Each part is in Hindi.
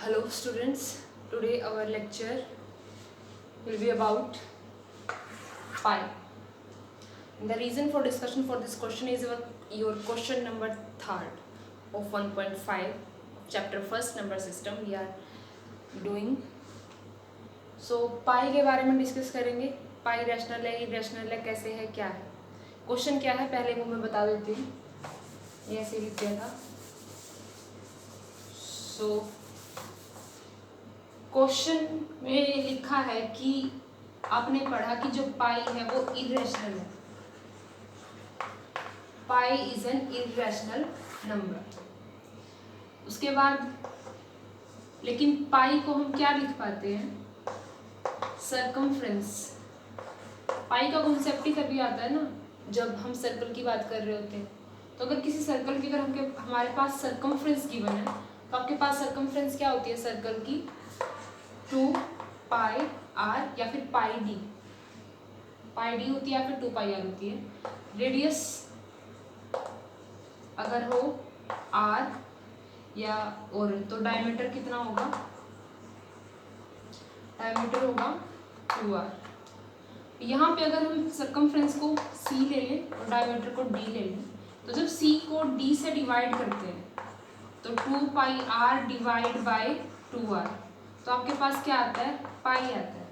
Hello students, today our lecture will be about pi. And the reason for discussion for this question is your question number 3rd of 1.5 chapter 1st number system we are doing. So pi के बारे में डिस्कस करेंगे. पाई रैशनल है, इरेशनल है, कैसे है, क्या है. क्वेश्चन क्या है पहले वो मैं बता देती हूँ. ये ऐसे लिख दिया था. सो क्वेश्चन में लिखा है कि आपने पढ़ा कि जो पाई है वो इरेशनल है. Pi is an irrational number. उसके बाद लेकिन पाई को हम क्या लिख पाते हैं? सर्कमफ्रेंस. पाई का कॉन्सेप्ट ही तभी आता है ना जब हम सर्कल की बात कर रहे होते हैं. तो अगर किसी सर्कल की अगर हमारे पास सर्कमफ्रेंस गिवन है तो आपके पास सर्कमफ्रेंस क्या होती है सर्कल की? 2 पाई आर या फिर पाई डी. पाई डी होती है या फिर 2 पाई आर होती है. रेडियस अगर हो आर या और तो डायमीटर कितना होगा? डायमीटर होगा 2r. यहाँ पे अगर हम सर्कमफ्रेंस को c ले लें और डायमीटर को d ले लें तो जब c को d से डिवाइड करते हैं तो 2 पाई r डिवाइड बाय 2r तो आपके पास क्या आता है? पाई आता है.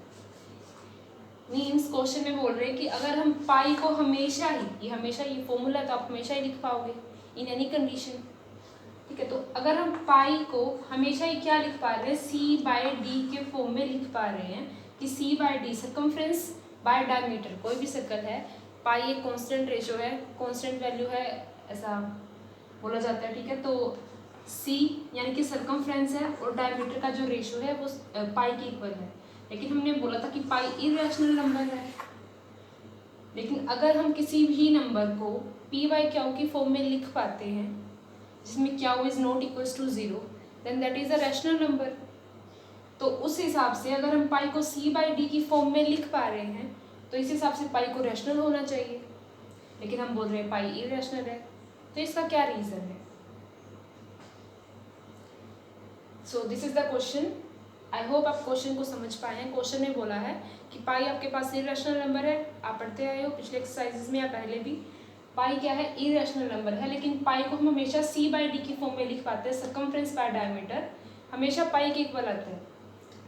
मीन्स क्वेश्चन में बोल रहे हैं कि अगर हम पाई को हमेशा ही ये फॉर्मूला है तो आप हमेशा ही लिख पाओगे इन एनी कंडीशन. ठीक है. तो अगर हम पाई को हमेशा ही क्या लिख पा रहे हैं? c बाय डी के फॉर्म में लिख पा रहे हैं कि c by D circumference by diameter. कोई भी सर्कल है, पाई एक कांस्टेंट रेशो है, कांस्टेंट वैल्यू है ऐसा बोला जाता है. ठीक है. तो c यानी कि सर्कमफ्रेंस है और डायमीटर का जो रेशो है वो पाई के इक्वल है. लेकिन हमने बोला था कि पाई इरेशनल नंबर है. लेकिन अगर हम किसी भी नंबर को p बाई क्यू की फॉर्म में लिख पाते हैं जिसमें q is not equals to 0 then that is a rational number. तो उस हिसाब से अगर हम पाई को c बाई डी की फॉर्म में लिख पा रहे हैं तो इस हिसाब से पाई को रैशनल होना चाहिए. लेकिन हम बोल रहे हैं पाई इरेशनल है. तो इसका क्या रीज़न है? So this is the question. I hope आप क्वेश्चन को समझ पाए हैं. क्वेश्चन में बोला है कि पाई आपके पास इरेशनल नंबर है. आप पढ़ते आए हो पिछले एक्सरसाइजेस में या पहले भी. पाई क्या है? इरेशनल नंबर है. लेकिन पाई को हम हमेशा c बाई डी की फॉर्म में लिख पाते हैं. सर्कमफ्रेंस बाय डायमीटर हमेशा पाई के इक्वल आता है.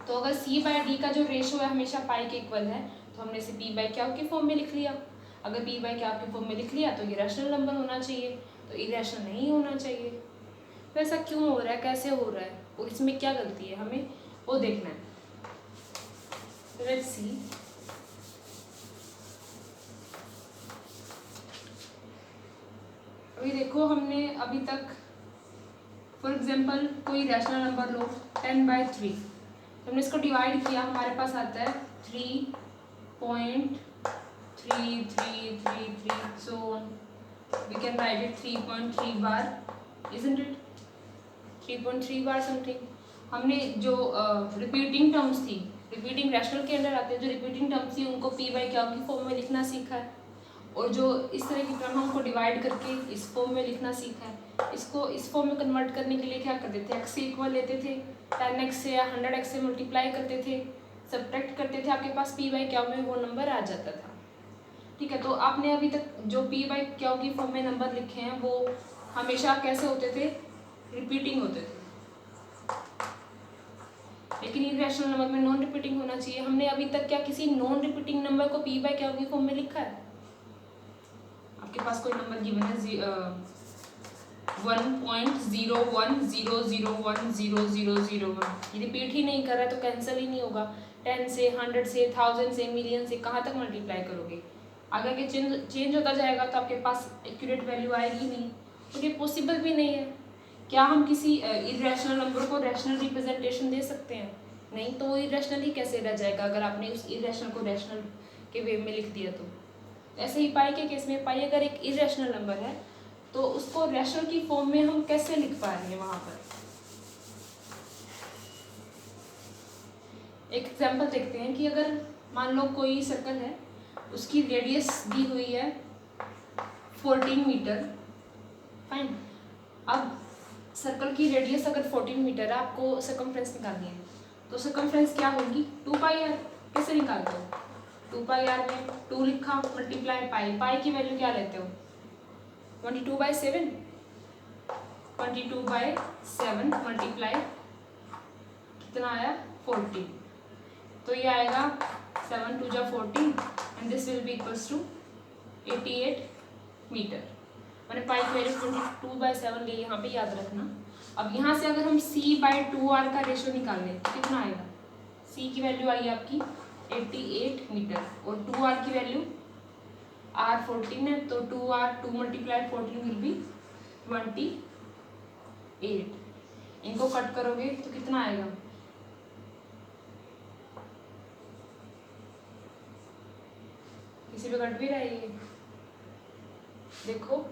तो अगर c बाई डी का जो रेशो है हमेशा पाई के इक्वल है तो हमने इसे p बाई क्यू के फॉर्म में लिख लिया. अगर p बाई क्यू के फॉर्म में लिख लिया तो ये रैशनल नंबर होना चाहिए. तो इरेशनल नहीं होना चाहिए. तो ऐसा क्यों हो रहा है, कैसे हो रहा है और इसमें क्या गलती है हमें वो देखना है. Let's see. अभी देखो हमने अभी तक फॉर एग्जांपल कोई रैशनल नंबर लो 10/3. तो हमने इसको डिवाइड किया. हमारे पास आता है 3.3333 so we can write it 3.3 bar, isn't it? 3.3 bar something. हमने जो रिपीटिंग टर्म्स थी, रिपीटिंग रैशनल के अंडर आते हैं, जो रिपीटिंग टर्म्स थी उनको p बाई क्यू की फॉर्म में लिखना सीखा है. और जो इस तरह की टर्म हमको डिवाइड करके इस फॉर्म में लिखना सीखा है. इसको इस फॉर्म में कन्वर्ट करने के लिए क्या करते थे? x से इक्वल लेते थे, 10x से या 100x से मल्टीप्लाई करते थे, सब्ट्रैक्ट करते थे, आपके पास p बाई क्यू में वो नंबर आ जाता था. ठीक है. तो आपने अभी तक जो p बाई क्यू की फॉर्म में नंबर लिखे हैं वो हमेशा कैसे होते थे? रिपीटिंग होते थे. लेकिन इरेशनल नंबर में नॉन रिपीटिंग होना चाहिए. हमने अभी तक क्या किसी नॉन रिपीटिंग नंबर को p बाई क्यू की फॉर्म में लिखा है? आपके पास कोई नंबर गिवन है 1.0100100001. ये रिपीट ही नहीं कर रहा है तो कैंसिल ही नहीं होगा. 10 से 100 से 1000 से मिलियन से कहाँ तक मल्टीप्लाई करोगे? आगे आगे चेंज होता जाएगा तो आपके पास एक्यूरेट वैल्यू आएगी नहीं. तो ये पॉसिबल भी नहीं है. क्या हम किसी इरेशनल नंबर को रैशनल रिप्रेजेंटेशन दे सकते हैं? नहीं. तो इरेशनल ही कैसे रह जाएगा अगर आपने उस इरेशनल को रैशनल के वे में लिख दिया. तो ऐसे ही पाई के केस में पाई अगर एक इरेशनल नंबर है तो उसको रैशनल की फॉर्म में हम कैसे लिख पा रहे हैं? वहां पर एक एग्जांपल देखते हैं कि अगर मान लो कोई सर्कल है, उसकी रेडियस दी हुई है 14 मीटर. फाइन. अब सर्कल की रेडियस अगर 14 मीटर है, आपको सर्कमफ्रेंस निकालनी है, तो सर्कमफ्रेंस क्या होगी 2πr। कैसे निकालते हो? 2πr में 2 लिखा मल्टीप्लाई पाई, पाई की वैल्यू क्या लेते हो 22/7, 22/7 मल्टीप्लाई कितना आया 14, तो ये आएगा 7 2 जा 14 and this will be equals to 88 metre. मैंने पाई की वैल्यू 22/7 ली, यहाँ पे याद रखना। अब यहाँ से अगर हम c/2r का रेशियो निकालें तो कितना आएगा, c की वैल्यू आई आपकी 88 मीटर और 2r की वैल्यू r 14 है, तो 2r 2 मल्टीप्लाई 14 विल बी 28। इनको कट करोगे तो कितना आएगा, किसी पे कट भी रहा है ये, देखो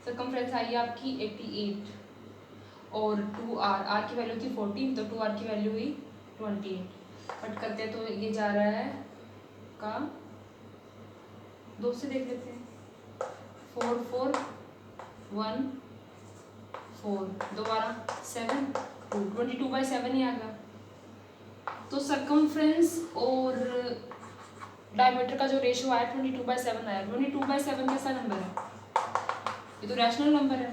सर्कमफ्रेंस आई आपकी 88 और 2r, r की वैल्यू थी 14 तो 2r की वैल्यू हुई 28। कट करते हैं तो ये जा रहा है का 2 से देख लेते हैं, 4 4 1 4 दोबारा 7 2 22/7 ही आ गया। तो सर्कमफ्रेंस और डायमीटर का जो रेशियो आया 22/7 आया। 22/7 कैसा नंबर है, ये तो रैशनल नंबर है,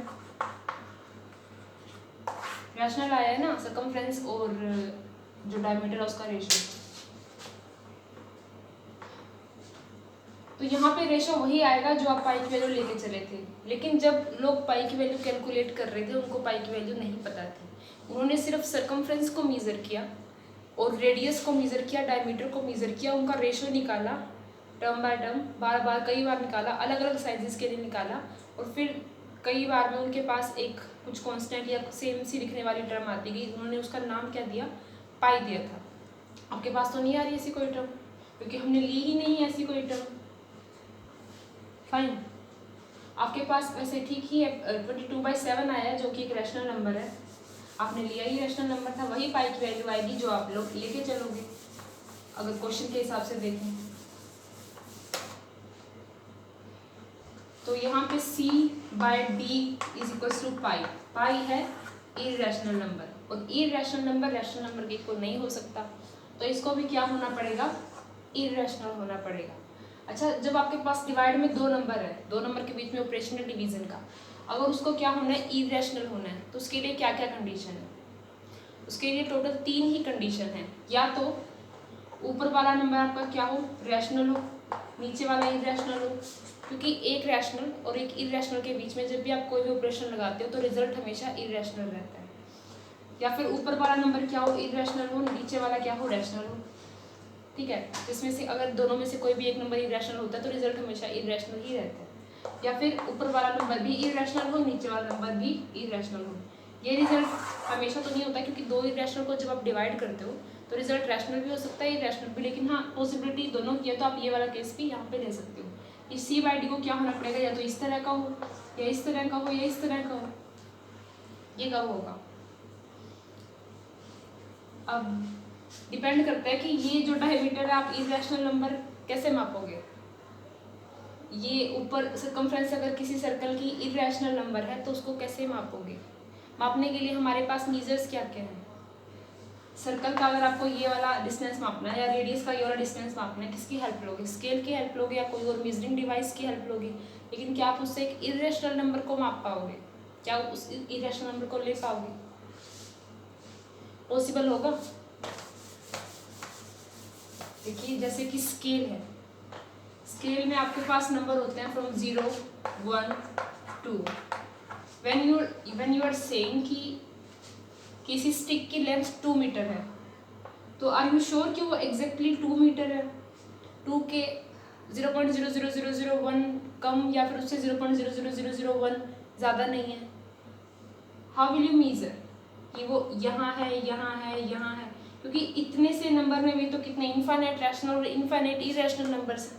रैशनल आया है ना सर्कमफ्रेंस और जो डायमीटर है उसका रेशियो। तो यहाँ पे रेशियो वही आएगा जो आप पाई की वैल्यू लेके चले थे, लेकिन जब लोग पाई की वैल्यू कैलकुलेट कर रहे थे उनको पाई की वैल्यू नहीं पता थी, उन्होंने सिर्फ सर्कमफ्रेंस को मेज़र किया और रेडियस को मेज़र किया, डायमीटर को मेज़र किया, उनका रेशियो निकाला टर्म बाय टर्म, बार बार कई बार निकाला, अलग अलग साइजेस के लिए निकाला, और फिर कई बार में उनके पास एक कुछ कांस्टेंट या सेम सी लिखने वाली टर्म आती गई, उन्होंने उसका नाम क्या दिया, पाई दिया था। आपके पास तो नहीं आ रही ऐसी कोई टर्म, क्योंकि हमने ली ही नहीं ऐसी कोई टर्म। फाइन, आपके पास वैसे ठीक ही है 22/7 आया जो कि एक रैशनल नंबर है, आपने लिया ही रैशनल नंबर था, वही पाई की वैल्यू आएगी जो आप लोग लेके चलोगे अगर क्वेश्चन के हिसाब से देखें। तो यहाँ पे c/d इज इक्वल्स टू पाई, पाई है इररेशनल नंबर, और इररेशनल नंबर रैशनल नंबर के इक्वल नहीं हो सकता, तो इसको भी क्या होना पड़ेगा, इररेशनल होना पड़ेगा। अच्छा, जब आपके पास डिवाइड में 2 नंबर है, 2 नंबर के बीच में ऑपरेशन है डिवीजन का, अगर उसको क्या होना है, इररेशनल होना है, तो उसके लिए क्या क्या कंडीशन है, उसके लिए टोटल 3 ही कंडीशन है। या तो ऊपर वाला नंबर आपका क्या हो, रैशनल हो, नीचे वाला इररेशनल हो, क्योंकि एक रैशनल और एक इररेशनल के बीच में जब भी आप कोई भी ऑपरेशन लगाते हो तो रिजल्ट हमेशा इररेशनल रहता है। या फिर ऊपर वाला नंबर क्या हो, इररेशनल हो, नीचे वाला क्या हो, रैशनल हो, ठीक है। जिसमें से अगर दोनों में से कोई भी एक नंबर इररेशनल होता है तो रिजल्ट हमेशा इररेशनल ही रहता है। या फिर ऊपर वाला नंबर भी इररेशनल हो, नीचे वाला नंबर भी इररेशनल हो, ये रिजल्ट हमेशा तो नहीं होता, क्योंकि 2 इररेशनल को जब आप डिवाइड करते हो तो रिजल्ट रैशनल भी हो सकता है, इररेशनल भी, लेकिन हाँ पॉसिबिलिटी दोनों की है, तो आप ये वाला केस भी यहाँ पे ले सकते हो। इस c/d को क्या होना पड़ेगा, या तो इस तरह का हो, या इस तरह का हो, या इस तरह का हो, ये कब होगा। अब डिपेंड करता है कि ये जो डायमीटर है आप इररेशनल नंबर कैसे मापोगे। ये ऊपर सर्कमफ्रेंस अगर किसी सर्कल की इररेशनल नंबर है तो उसको कैसे मापोगे। मापने के लिए हमारे पास मीजर्स क्या क्या हैं। सर्कल का अगर आपको ये वाला डिस्टेंस मापना है या रेडियस का ये वाला डिस्टेंस मापना है, किसकी हेल्प लोगे, स्केल की हेल्प लोगे या कोई और मेजरिंग डिवाइस की हेल्प लोगे। लेकिन क्या आप उससे एक इररेशनल नंबर को माप पाओगे, क्या उस इररेशनल नंबर को ले पाओगे, पॉसिबल होगा। देखिए जैसे कि स्केल है, स्केल में आपके पास नंबर होते हैं from 0 1 2। When you are saying कि किसी स्टिक की लेंथ 2 मीटर है, तो आर यू श्योर कि वो एग्जैक्टली 2 मीटर है, 2 के 0.00001 कम या फिर उससे 0.00001 ज़्यादा नहीं है। हाउ विल यू मीजर कि वो यहाँ है, यहाँ है, यहाँ है, क्योंकि इतने से नंबर में भी तो कितने इनफाइनाइट रैशनल और इनफाइनाइट इररेशनल नंबर्स हैं।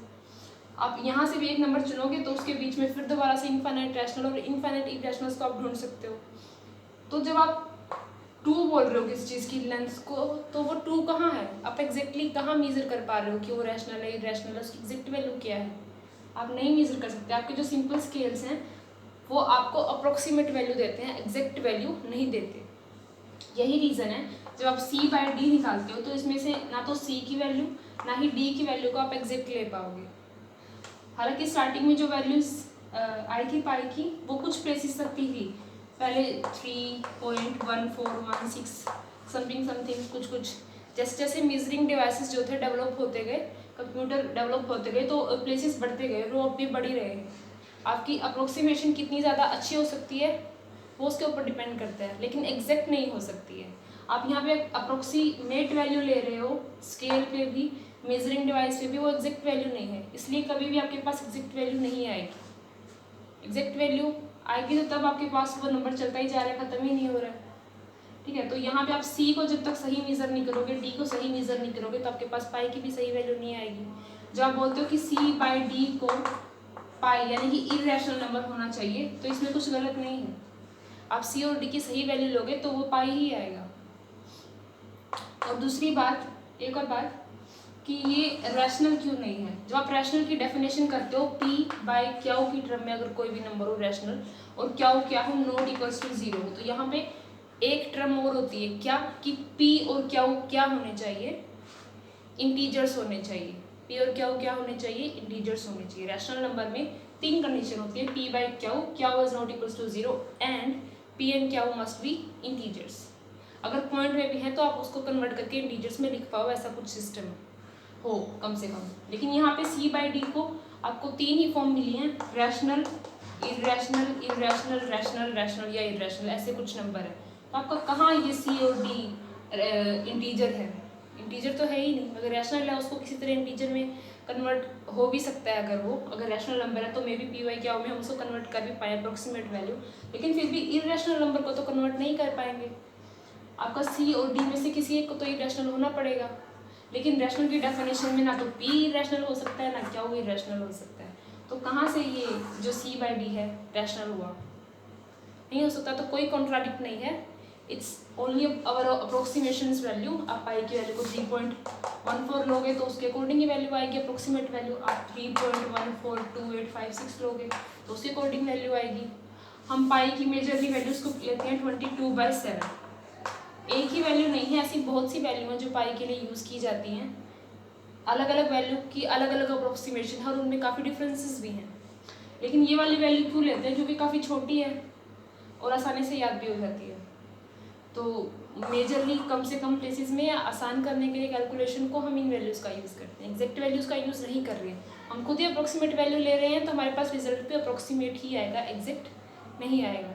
आप यहाँ से भी एक नंबर चुनोगे तो उसके बीच में फिर दोबारा से इनफाइनाइट रैशनल और इनफाइनाइट इररेशनल्स को आप ढूंढ सकते हो। तो जब आप 2 बोल रहे हो किसी चीज़ की लेंथ को, तो वो 2 कहाँ है, आप एग्जैक्टली कहाँ मेजर कर पा रहे हो कि वो रैशनल है इररेशनल है, उसकी एग्जैक्ट वैल्यू क्या है, आप नहीं मेजर कर सकते। आपके जो सिंपल स्केल्स हैं वो आपको अप्रोक्सीमेट वैल्यू देते हैं, एग्जैक्ट वैल्यू नहीं देते। यही रीज़न है जब आप C बाय D निकालते हो तो इसमें से ना तो C की वैल्यू ना ही D की वैल्यू को आप एग्जैक्ट ले पाओगे। हालांकि स्टार्टिंग में जो वैल्यूज आई थी पाई की वो कुछ प्लेसेस तक की थी, पहले 3.1416 समथिंग समथिंग कुछ जैसे जैसे मेजरिंग डिवाइसेस जो थे डेवलप होते गए, कंप्यूटर डेवलप होते गए, तो प्लेसेस बढ़ते गए, रो अब भी बढ़ी रहे। आपकी अप्रोक्सीमेशन कितनी ज़्यादा अच्छी हो सकती है वो उसके ऊपर डिपेंड करता है, लेकिन एग्जैक्ट नहीं हो सकती है। आप यहाँ पे अप्रोक्सीमेट वैल्यू ले रहे हो, स्केल पे भी मेजरिंग डिवाइस पे भी वो एग्जैक्ट वैल्यू नहीं है, इसलिए कभी भी आपके पास एग्जैक्ट वैल्यू नहीं आएगी। एग्जैक्ट वैल्यू आएगी तो तब आपके पास वो नंबर चलता ही जा रहा है, ख़त्म ही नहीं हो रहा है। ठीक है, तो यहाँ पे आप C को जब तक सही मेज़र नहीं करोगे, D को सही मेज़र नहीं करोगे, तो आपके पास पाई की भी सही वैल्यू नहीं आएगी। जब आप बोलते हो कि C बाय D को पाई यानी कि इरेशनल नंबर होना चाहिए, तो इसमें कुछ गलत नहीं है। आप C और D की सही वैल्यू लोगे तो वो पाई ही आएगा। और दूसरी बात, एक और बात कि ये रैशनल क्यों नहीं है। जब आप रैशनल की डेफिनेशन करते हो P बाय क्यू की टर्म में, अगर कोई भी नंबर हो रैशनल और क्यू क्या हो, नॉट इक्वल्स टू 0 हो, तो यहाँ पे एक टर्म और होती है क्या कि P और क्यू क्या होने चाहिए, इंटीजर्स होने चाहिए। P और क्यू क्या होने चाहिए, इंटीजर्स होने चाहिए। रैशनल नंबर में 3 कंडीशन होती है, P by q is not equals to 0 and P and q must be integers. अगर पॉइंट में भी है तो आप उसको कन्वर्ट करके इंटीजर्स में लिख पाओ, ऐसा कुछ सिस्टम हो कम से कम। लेकिन यहाँ पे C बाय D को आपको 3 ही फॉर्म मिली हैं, rational, irrational, irrational, rational, rational या इरेशनल, ऐसे कुछ नंबर है। तो आपका कहाँ ये C और D इंटीजर है, इंटीजर तो है ही नहीं। अगर रैशनल है उसको किसी तरह इंटीजर में कन्वर्ट हो भी सकता है, अगर रैशनल नंबर है तो maybe P by q में हम उसको कन्वर्ट कर भी पाए अप्रोक्सीमेट वैल्यू, लेकिन फिर भी इरेशनल नंबर को तो कन्वर्ट नहीं कर पाएंगे। आपका C और D में से किसी एक को तो इरेशनल होना पड़ेगा, लेकिन रैशनल की डेफिनेशन में ना तो P इरेशनल हो सकता है ना क्यू इरेशनल हो सकता है। तो कहाँ से ये जो C बाय D है रैशनल हुआ, नहीं हो सकता। तो कोई कॉन्ट्राडिक्ट नहीं है, it's only our approximations value. आप पाई की वैल्यू को 3.14 लोगे तो उसके अकॉर्डिंग ही वैल्यू आएगी अप्रोक्सीमेट वैल्यू। आप 3.142856 लोगे तो उसके अकॉर्डिंग वैल्यू आएगी। हम पाई की मेजरली वैल्यूज़ को लेते हैं 22/7। एक ही वैल्यू नहीं है, ऐसी बहुत सी वैल्यू हैं जो पाई के लिए यूज़ की जाती हैं। अलग अलग वैल्यू की अलग अलग अप्रोक्सीमेशन है और उनमें काफ़ी डिफरेंसेस भी हैं। लेकिन ये वाली वैल्यू क्यों लेते हैं, क्योंकि काफ़ी छोटी है और आसानी से याद भी हो जाती है। तो मेजरली कम से कम प्लेसेस में आसान करने के लिए कैलकुलेशन को हम इन वैल्यूज़ का यूज़ करते हैं, एग्जैक्ट वैल्यूज़ का यूज़ नहीं कर रहे हैं। हम खुद ही अप्रोक्सीमेट वैल्यू ले रहे हैं तो हमारे पास रिजल्ट पे अप्रोक्सीमेट ही आएगा, एग्जैक्ट नहीं आएगा।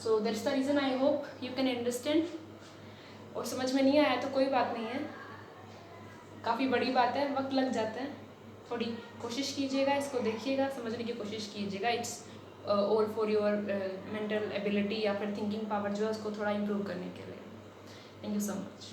So that's the reason, I hope you can understand. और समझ में नहीं आया तो कोई बात नहीं है, काफ़ी बड़ी बात है, वक्त लग जाता है, थोड़ी कोशिश कीजिएगा, इसको देखिएगा, समझने की कोशिश कीजिएगा। It's all for your mental ability या फिर थिंकिंग पावर जो है उसको थोड़ा इम्प्रूव करने के लिए। Thank you so much.